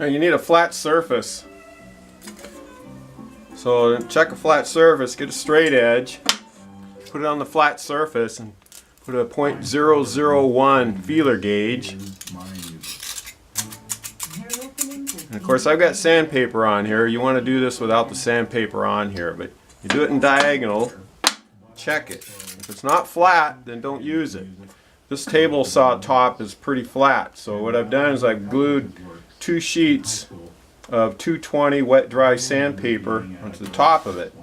You need a flat surface. So check a flat surface, get a straight edge, put it on the flat surface and put a .001 feeler gauge. And of course I've got sandpaper on here. You want to do this without the sandpaper on here, but you do it in diagonal, check it. If it's not flat, then don't use it. This table saw top is pretty flat, so what I've done is I've glued 2 sheets of 220 wet dry sandpaper onto the top of it.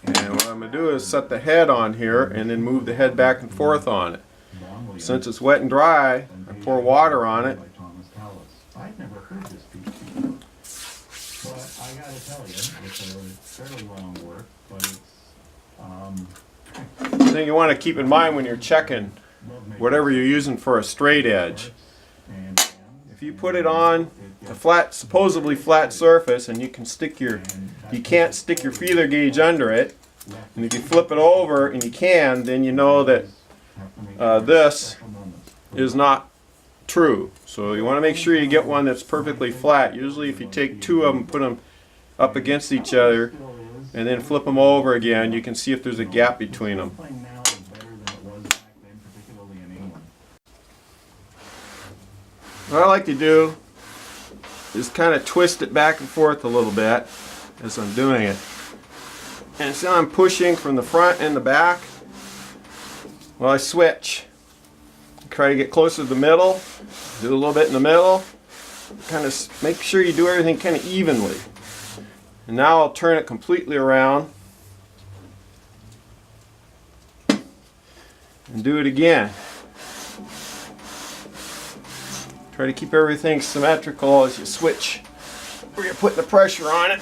And what I'm going to do is set the head on here and then move the head back and forth on it. Since it's wet and dry, I pour water on it. The thing you want to keep in mind when you're checking whatever you're using for a straight edge, if you put it on a flat, supposedly flat surface, and you can't stick your feeler gauge under it, and if you flip it over and you can, then you know that this is not true. So you want to make sure you get one that's perfectly flat. Usually if you take 2 of them, put them up against each other, and then flip them over again, you can see if there's a gap between them. What I like to do is kind of twist it back and forth a little bit as I'm doing it. And so I'm pushing from the front and the back. Well, I switch. Try to get closer to the middle. Do a little bit in the middle. Kind of make sure you do everything kind of evenly. And now I'll turn it completely around and do it again. Try to keep everything symmetrical as you switch where you're putting the pressure on it.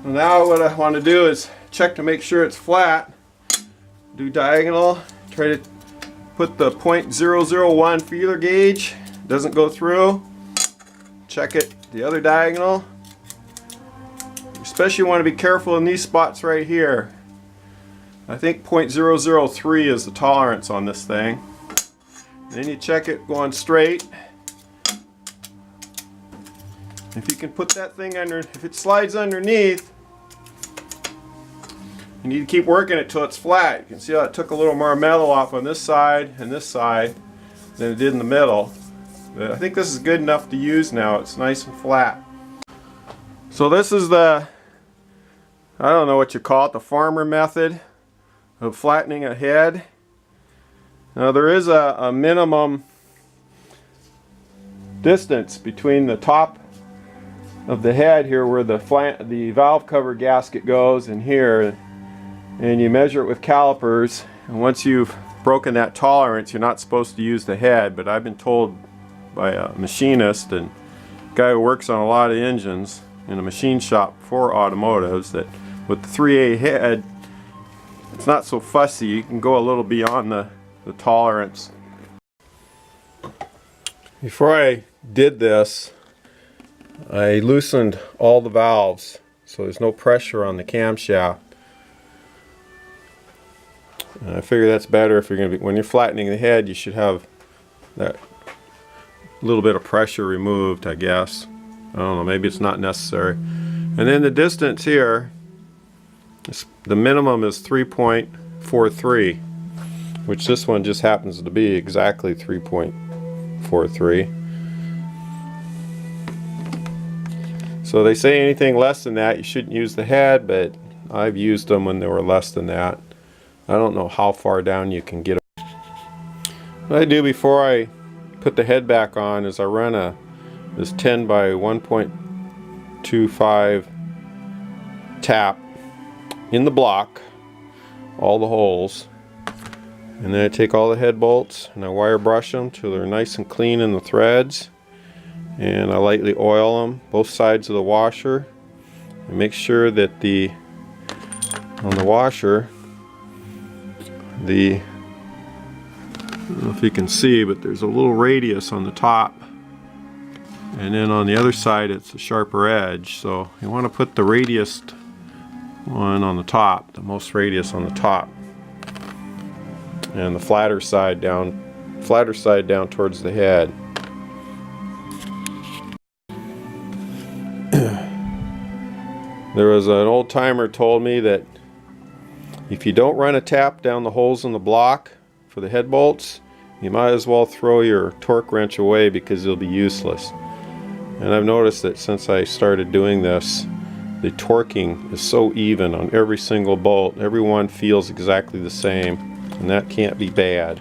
Now what I want to do is check to make sure it's flat. Do diagonal. Try to put the .001 feeler gauge. Doesn't go through. Check it the other diagonal. You especially want to be careful in these spots right here. I think .003 is the tolerance on this thing. And then you check it going straight. If you can put that thing under, if it slides underneath, you need to keep working it till it's flat. You can see how it took a little more metal off on this side and this side than it did in the middle. But I think this is good enough to use now. It's nice and flat. So this is the, I don't know what you call it, the farmer method of flattening a head. Now there is a minimum distance between the top of the head here where the valve cover gasket goes and here, and you measure it with calipers, and once you've broken that tolerance you're not supposed to use the head. But I've been told by a machinist and a guy who works on a lot of engines in a machine shop for automotives that with the 3A head it's not so fussy. You can go a little beyond the tolerance. Before I did this, I loosened all the valves so there's no pressure on the camshaft. And I figure that's better if you're going to be, when you're flattening the head, you should have that little bit of pressure removed, I guess. I don't know, maybe it's not necessary. And then the distance here, the minimum is 3.43, which this one just happens to be exactly 3.43. So they say anything less than that you shouldn't use the head, but I've used them when they were less than that. I don't know how far down you can get them. What I do before I put the head back on is I run this 10 by 1.25 tap in the block, all the holes, and then I take all the head bolts and I wire brush them till they're nice and clean in the threads, and I lightly oil them, both sides of the washer, and make sure that on the washer, I don't know if you can see, but there's a little radius on the top and then on the other side it's a sharper edge, so you want to put the radius one on the top, the most radius on the top, and the flatter side down towards the head. There was an old timer told me that if you don't run a tap down the holes in the block for the head bolts, you might as well throw your torque wrench away because it'll be useless. And I've noticed that since I started doing this, the torquing is so even on every single bolt. Every one feels exactly the same, and that can't be bad.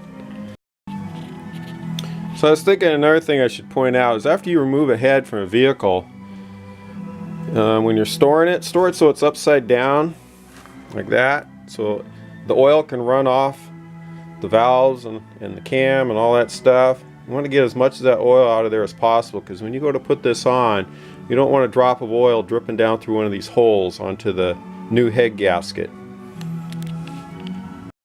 So I was thinking another thing I should point out is after you remove a head from a vehicle, when you're storing it, store it so it's upside down like that, so the oil can run off the valves and the cam and all that stuff. You want to get as much of that oil out of there as possible, because when you go to put this on, you don't want a drop of oil dripping down through one of these holes onto the new head gasket.